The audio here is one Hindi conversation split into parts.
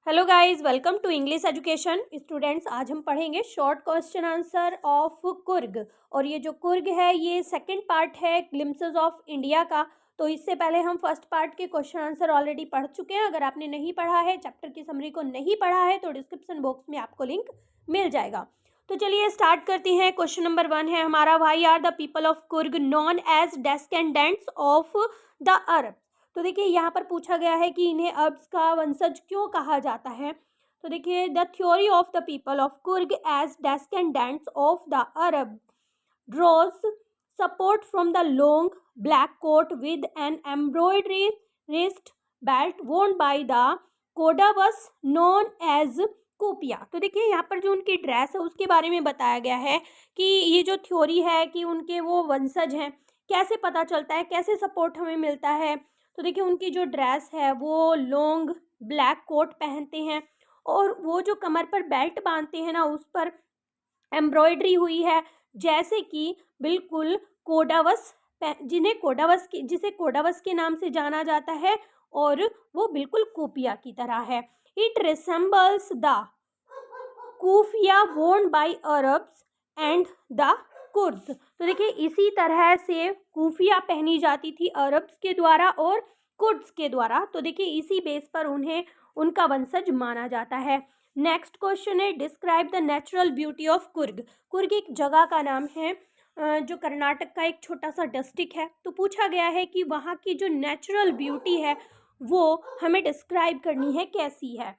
Hello guys, welcome to English education students. आज हम पढ़ेंगे short question answer of Coorg. और ये जो कुर्ग है ये सेकंड पार्ट है ग्लिम्पसेस ऑफ इंडिया का। तो इससे पहले हम फर्स्ट पार्ट के क्वेश्चन आंसर ऑलरेडी पढ़ चुके हैं। अगर आपने नहीं पढ़ा है, चैप्टर की समरी को नहीं पढ़ा है, तो डिस्क्रिप्शन बॉक्स में आपको लिंक मिल जाएगा। तो चलिए स्टार्ट करते हैं। क्वेश्चन नंबर 1 है हमारा, why are the people of Coorg known as descendants of the Arab. तो देखिए यहाँ पर पूछा गया है कि इन्हें अरब्स का वंशज क्यों कहा जाता है। तो देखिए, the theory of the people of Coorg as descendants of the Arab draws support from the long black coat with an embroidery wrist belt worn by the Kodavas known as कुपिया। तो देखिए यहाँ पर जो उनकी ड्रेस है उसके बारे में बताया गया है कि ये जो थ्योरी है कि उनके वो वंशज हैं, कैसे पता चलता है, कैसे सपोर्ट हमें मिलता है। तो देखिए उनकी जो ड्रेस है वो लॉन्ग ब्लैक कोट पहनते हैं और वो जो कमर पर बेल्ट बांधते हैं ना, उस पर एम्ब्रॉयडरी हुई है, जैसे कि बिल्कुल कोडावस, जिसे कोडावस के नाम से जाना जाता है, और वो बिल्कुल कुपिया की तरह है। It resembles the kuffia worn by Arabs and the Kurds. तो देखिए इसी तरह से कुफिया पहनी जाती थी अरब्स के द्वारा और कुर्द्स के द्वारा। तो देखिए इसी बेस पर उन्हें उनका वंशज माना जाता है। नेक्स्ट क्वेश्चन है, describe the natural beauty of Coorg. Coorg एक जगह का नाम है जो कर्नाटक का एक छोटा सा डिस्ट्रिक्ट है। तो पूछा गया है कि वहाँ की जो नेचुरल ब्यूटी है वो हमें डिस्क्राइब करनी है, कैसी है।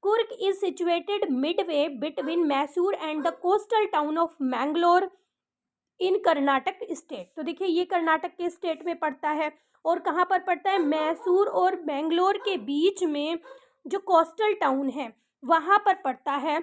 Coorg is situated Midway between Mysore and the coastal town of Mangalore in Karnataka state. तो देखिए ये कर्नाटक के स्टेट में पड़ता है और कहाँ पर पड़ता है, मैसूर और बेंगलोर के बीच में जो कोस्टल टाउन है वहाँ पर पड़ता है।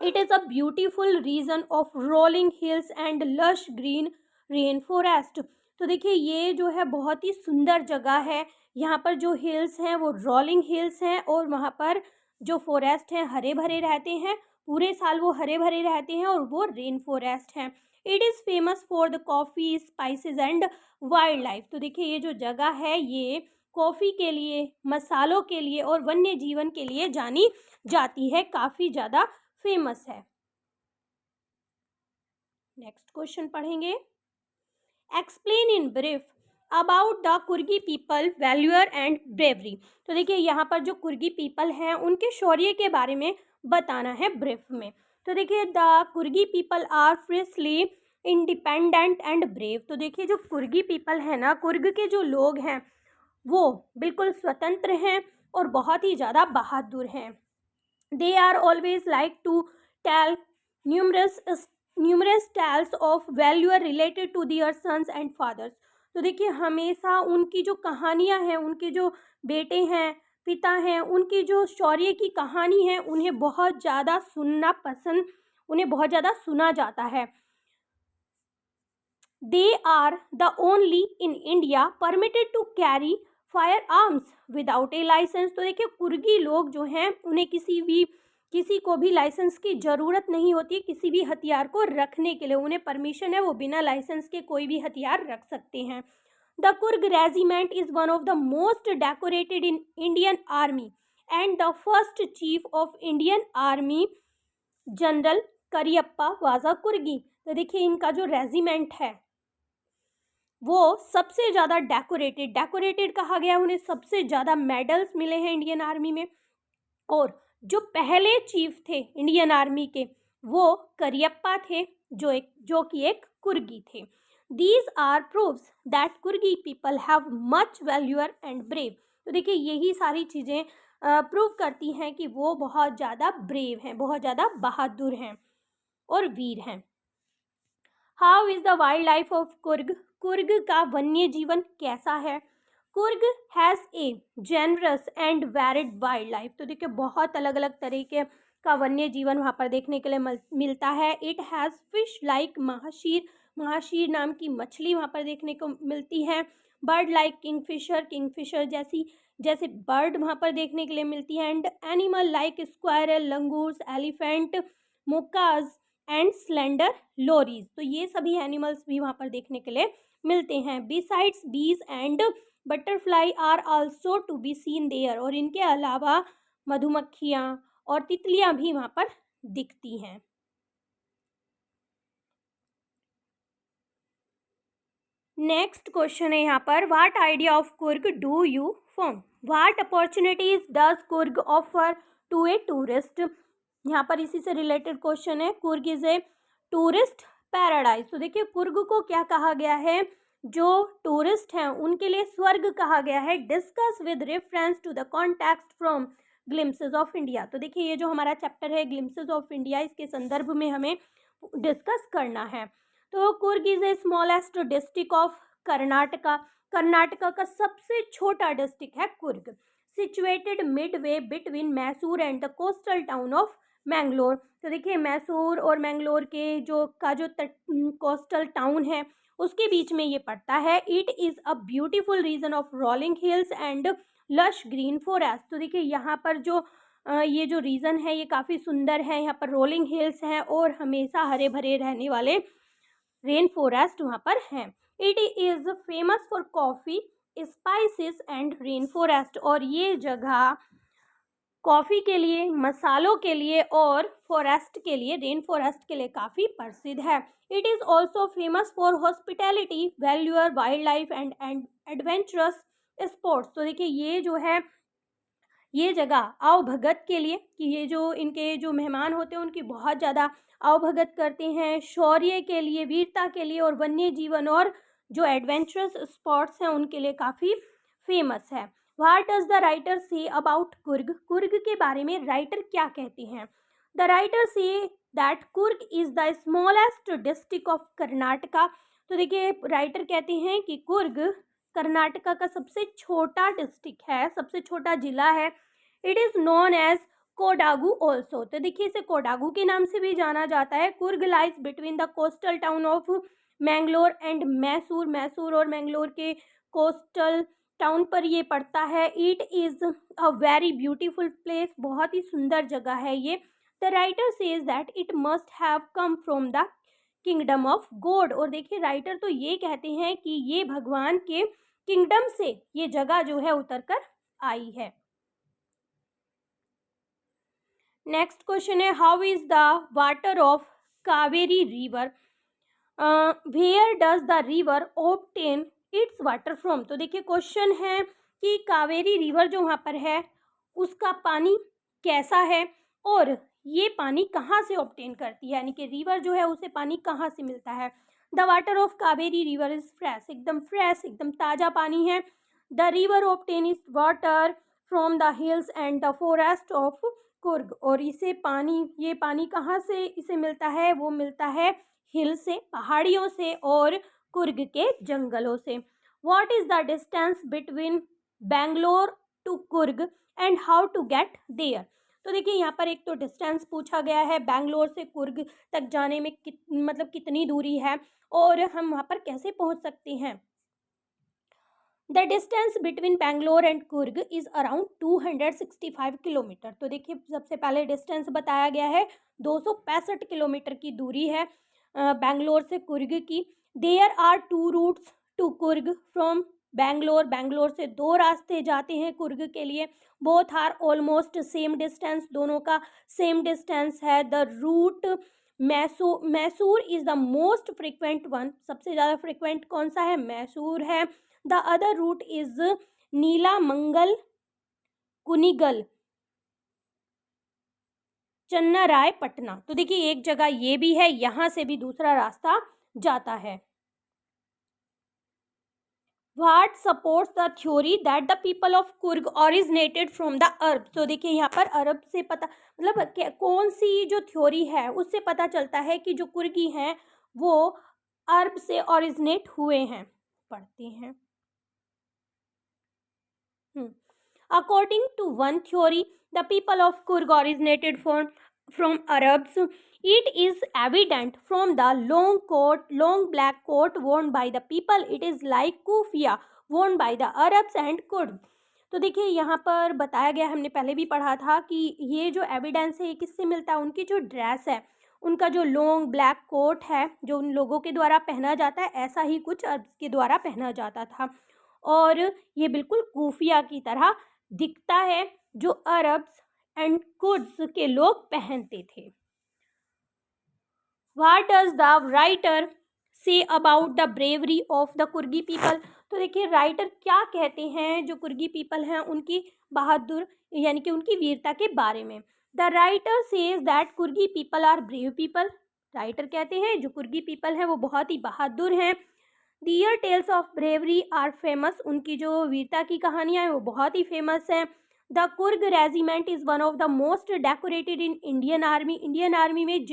It is a beautiful region of rolling hills and lush green rain forest. तो देखिए ये जो है बहुत ही सुंदर जगह है। यहाँ पर जो हिल्स हैं वो रोलिंग हिल्स हैं और वहाँ पर जो फॉरेस्ट हैं हरे भरे रहते हैं, पूरे साल वो हरे भरे रहते हैं और वो रेन फॉरेस्ट हैं। It is famous for the coffee, spices and wild life. तो देखिए ये जो जगह है ये कॉफ़ी के लिए, मसालों के लिए और वन्य जीवन के लिए जानी जाती है, काफ़ी ज़्यादा फेमस है। नेक्स्ट क्वेश्चन पढ़ेंगे, explain in brief about the Coorgi people valuer and bravery. तो देखिए यहाँ पर जो कुर्गी पीपल हैं उनके शौर्य के बारे में बताना है ब्रीफ में। तो देखिए the Coorgi people are fiercely independent and brave. तो देखिए जो कुर्गी पीपल है ना, कुर्ग के जो लोग हैं वो बिल्कुल स्वतंत्र हैं और बहुत ही ज़्यादा बहादुर हैं। They are always like to tell numerous tales of valor related to their sons and fathers। तो देखिए हमेशा उनकी जो कहानियाँ हैं, उनके जो बेटे हैं, पिता हैं, उनकी जो शौर्य की कहानी है उन्हें बहुत ज़्यादा सुनना पसंद, उन्हें बहुत ज़्यादा सुना जाता है। They are the only in India permitted to carry fire arms without a licence. तो देखिए कुर्गी लोग जो हैं उन्हें किसी को भी लाइसेंस की ज़रूरत नहीं होती है किसी भी हथियार को रखने के लिए। उन्हें परमिशन है, वो बिना लाइसेंस के कोई भी हथियार रख सकते हैं। The Coorg regiment is one of the most decorated in Indian army and the first chief of Indian army general Cariappa was a Coorgi. तो देखिए इनका जो रेजिमेंट है वो सबसे ज़्यादा डेकोरेटेड कहा गया, उन्हें सबसे ज़्यादा मेडल्स मिले हैं इंडियन आर्मी में। और जो पहले चीफ थे इंडियन आर्मी के वो करियप्पा थे, जो कि एक कुर्गी थे। These are proves that Coorgi people have much valour and brave. तो देखिए यही सारी चीज़ें प्रूव करती हैं कि वो बहुत ज़्यादा ब्रेव हैं, बहुत ज़्यादा बहादुर हैं और वीर हैं। How is the wild life of Coorg. Coorg का वन्य जीवन कैसा है। Coorg has a generous and varied wild life. तो देखिए बहुत अलग अलग तरीके का वन्य जीवन वहाँ पर देखने के लिए मिलता है। It has fish like mahseer नाम की मछली वहाँ पर देखने को मिलती है। बर्ड लाइक किंगफिशर जैसे बर्ड वहाँ पर देखने के लिए मिलती है। And animal like squirrel, langurs, elephant, macaques and slender lorises. तो ये सभी एनिमल्स भी वहाँ पर देखने के लिए मिलते हैं। Besides bees and butterfly are also to be seen there. और इनके अलावा मधुमक्खियाँ और तितलियाँ भी वहाँ पर दिखती हैं। नेक्स्ट क्वेश्चन है यहाँ पर, what idea of Coorg do you form, what opportunities does Coorg offer to a tourist. यहाँ पर इसी से रिलेटेड क्वेश्चन है, Coorg is a tourist paradise. तो देखिए कुर्ग को क्या कहा गया है, जो टूरिस्ट हैं उनके लिए स्वर्ग कहा गया है। Discuss with reference to the context from glimpses of India. तो देखिए ये जो हमारा चैप्टर है ग्लिम्सेस ऑफ इंडिया, इसके संदर्भ में हमें डिस्कस करना है। तो Coorg is A smallest district of Karnataka, Karnataka का सबसे छोटा डिस्ट्रिक्ट है Coorg. Situated Midway between Mysore and the coastal town of Mangalore. तो देखिए मैसूर और मैंगलोर के जो कोस्टल टाउन है उसके बीच में ये पड़ता है। It is a beautiful region of rolling hills and lush green forest. तो देखिए यहाँ पर जो ये जो रीजन है ये काफ़ी सुंदर है, यहाँ पर रोलिंग हिल्स हैं और हमेशा हरे भरे रहने वाले रेन फॉरेस्ट वहाँ पर हैं। It is famous for coffee, spices and rain forest. और ये जगह कॉफ़ी के लिए, मसालों के लिए और फॉरेस्ट के लिए, रेन फॉरेस्ट के लिए काफ़ी प्रसिद्ध है। It is also famous for hospitality, valuer wild life and adventurous sports. तो देखिए ये जो है ये जगह आवभगत के लिए, कि ये जो इनके जो मेहमान होते हैं उनकी बहुत ज़्यादा आवभगत करते हैं, शौर्य के लिए, वीरता के लिए और वन्य जीवन और जो एडवेंचरस स्पॉट्स हैं उनके लिए काफ़ी फेमस है। What does the writer say about Coorg, Coorg के बारे में राइटर क्या कहते हैं। The writer say that Coorg is the smallest district of Karnataka. तो देखिए राइटर कहते हैं कि कुर्ग कर्नाटका का सबसे छोटा डिस्ट्रिक्ट है, सबसे छोटा जिला है। It is known as Kodagu also. तो देखिए इसे कोडागू के नाम से भी जाना जाता है। Coorg lies between the coastal town of Mangalore and Mysore, Mysore और मैंगलोर के कोस्टल टाउन पर ये पड़ता है। It is a very beautiful place, बहुत ही सुंदर जगह है ये। The writer says that it must have come from the kingdom of God. और देखिए राइटर तो ये कहते हैं कि ये भगवान के किंगडम से ये जगह जो है उतर कर आई है। नेक्स्ट क्वेश्चन है, how is the water of Kaveri river, where does the river obtain its water from. तो देखिए क्वेश्चन है कि कावेरी रिवर जो वहाँ पर है उसका पानी कैसा है और ये पानी कहाँ से ऑब्टेन करती है, यानी कि रिवर जो है उसे पानी कहाँ से मिलता है। The water of Kaveri river is fresh, एकदम ताज़ा पानी है। The river obtain is water from the hills and the forest of Coorg. और ये पानी कहाँ से इसे मिलता है, वो मिलता है हिल से, पहाड़ियों से और कुर्ग के जंगलों से। What is the distance between Bangalore to Coorg and how to get there. तो देखिए यहाँ पर एक तो डिस्टेंस पूछा गया है, बैंगलोर से कुर्ग तक जाने में कितनी दूरी है और हम वहाँ पर कैसे पहुँच सकते हैं। The distance between Bangalore and Coorg is around 265 kilometre. तो देखिए सबसे पहले डिस्टेंस बताया गया है 265 किलोमीटर की दूरी है बैंगलोर से कुर्ग की। There are 2 routes to Coorg from Bangalore, Bangalore से 2 रास्ते जाते हैं कुर्ग के लिए। Both are almost same distance, दोनों का सेम डिस्टेंस है। The route Mysore is the most frequent one, सबसे ज़्यादा फ्रिक्वेंट कौन सा है, मैसूर है। The other route is Nelamangala Kunigal Channarayapatna. तो देखिए एक जगह ये भी है, यहाँ से भी दूसरा रास्ता जाता है। What supports the theory that the people of Coorg originated from the Arab. तो देखिए यहाँ पर अरब से पता कौन सी जो थ्योरी है उससे पता चलता है कि जो कुर्गी हैं वो अरब से ओरिजिनेट हुए हैं। पढ़ते हैं। According to one theory, the people of Kurg originated from Arabs. It is evident from the long black coat worn by the people. It is like kufiya worn by the Arabs and Kurd. तो देखिए यहाँ पर बताया गया, हमने पहले भी पढ़ा था कि ये जो एविडेंस है ये किससे मिलता है, उनकी जो ड्रेस है, उनका जो लॉन्ग ब्लैक कोट है जो उन लोगों के द्वारा पहना जाता है, ऐसा ही कुछ अरब्स के द्वारा पहना जाता था और ये बिल्कुल कुफिया की तरह दिखता है। जो अरब्स एंड कुर्ड्स के लोग पहनते थे। What does the writer say about the bravery of the कुर्गी people? तो देखिए राइटर क्या कहते हैं जो कुर्गी पीपल हैं उनकी बहादुर यानी कि उनकी वीरता के बारे में। The writer says that Coorgi people are brave people. Writer कहते हैं जो कुर्गी पीपल हैं वो बहुत ही बहादुर हैं। Their tales of bravery are famous. उनकी जो वीरता की कहानियाँ हैं वो बहुत ही फेमस हैं। The Coorg regiment is one of the most decorated in Indian army. Indian army में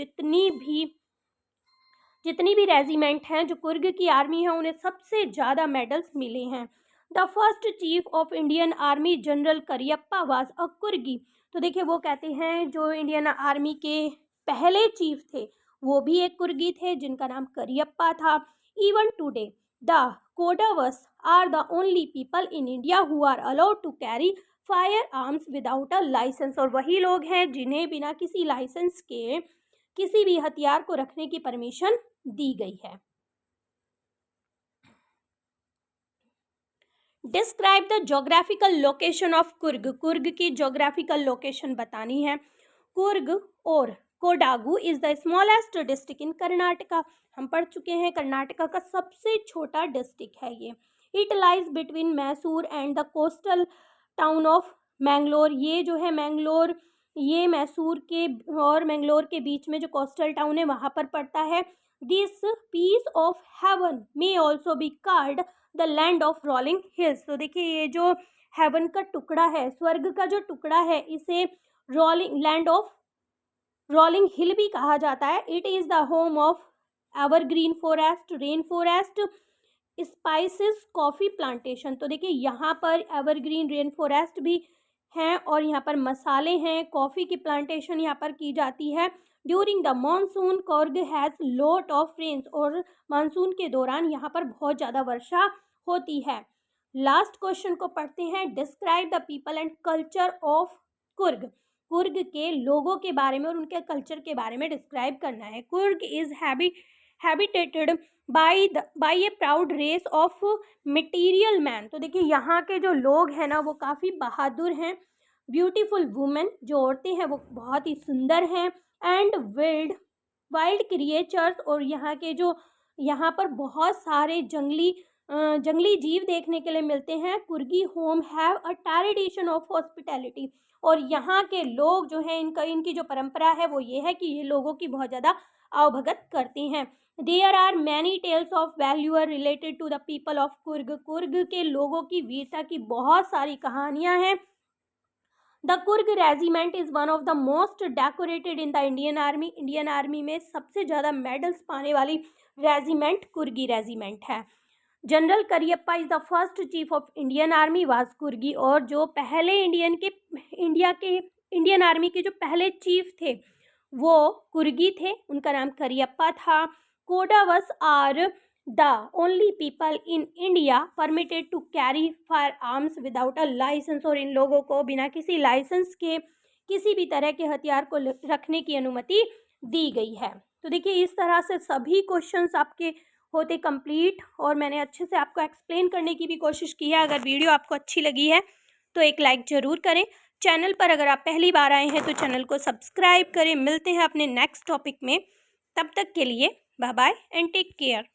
जितनी भी रेजिमेंट हैं जो कुर्ग की आर्मी है उन्हें सबसे ज़्यादा मेडल्स मिले हैं। The first chief of Indian army general Cariappa was a Coorgi. तो देखिए वो कहते हैं जो इंडियन आर्मी के पहले चीफ थे वो भी एक कुर्गी थे जिनका नाम करियप्पा था। Even today the Kodavas are the only people in India who are allowed to carry fire arms without a licence. और वही लोग हैं जिन्हें बिना किसी लाइसेंस के किसी भी हथियार को रखने की परमिशन दी गई है। Describe the geographical location of Coorg. Coorg की जोग्राफिकल लोकेशन बतानी है। कुर्ग और Kodagu is the smallest district in Karnataka. हम पढ़ चुके हैं कर्नाटका का सबसे छोटा डिस्ट्रिक्ट है ये। It lies between Mysore and the coastal town of Mangalore. ये जो है मैंगलोर ये मैसूर के और मैंगलोर के बीच में जो कोस्टल टाउन है वहाँ पर पड़ता है। This piece of heaven may also be called the land of rolling hills. तो देखिए ये जो हेवन का टुकड़ा है स्वर्ग का जो टुकड़ा है इसे लैंड ऑफ रोलिंग हिल भी कहा जाता है। It is the home of evergreen forest, rain forest, spices, coffee plantation. तो देखिए यहाँ पर एवरग्रीन रेन फॉरेस्ट भी हैं और यहाँ पर मसाले हैं, कॉफ़ी की प्लांटेशन यहाँ पर की जाती है। During the monsoon Coorg has lot of rains. और मानसून के दौरान यहाँ पर बहुत ज़्यादा वर्षा होती है। लास्ट क्वेश्चन को पढ़ते हैं। Describe the people and culture of Coorg. Coorg के लोगों के बारे में और उनके कल्चर के बारे में डिस्क्राइब करना है। Coorg is habitated by a proud race of material man. तो देखिए यहाँ के जो लोग हैं ना वो काफ़ी बहादुर हैं। ब्यूटीफुल वुमेन, जो औरतें हैं वो बहुत ही सुंदर हैं। एंड वाइल्ड क्रिएचर्स, और यहाँ पर बहुत सारे जंगली जीव देखने के लिए मिलते हैं। Coorgi home have a tradition of hospitality. और यहाँ के लोग जो हैं इनकी जो परंपरा है वो ये है कि ये लोगों की बहुत ज़्यादा आवभगत करते हैं। There are many tales of valour related to the people of Coorg. Coorg के लोगों की वीरता की बहुत सारी कहानियाँ हैं। The Coorg regiment is one of the most decorated in the Indian army. Indian army में सबसे ज़्यादा मेडल्स पाने वाली रेजिमेंट कुर्गी रेजिमेंट है। General Cariappa is the first chief of Indian army was Coorgi. और जो पहले इंडियन आर्मी के जो पहले चीफ थे वो कुर्गी थे, उनका नाम करियप्पा था। Kodavas are the only people in India permitted to carry fire arms without a licence. और इन लोगों को बिना किसी लाइसेंस के किसी भी तरह के हथियार को रखने की अनुमति दी गई है। तो देखिए इस तरह से सभी क्वेश्चंस आपके होते कंप्लीट, और मैंने अच्छे से आपको एक्सप्लेन करने की भी कोशिश की है। अगर वीडियो आपको अच्छी लगी है तो एक लाइक ज़रूर करें। चैनल पर अगर आप पहली बार आए हैं तो चैनल को सब्सक्राइब करें। मिलते हैं अपने नेक्स्ट टॉपिक में, तब तक के लिए bye bye and take care.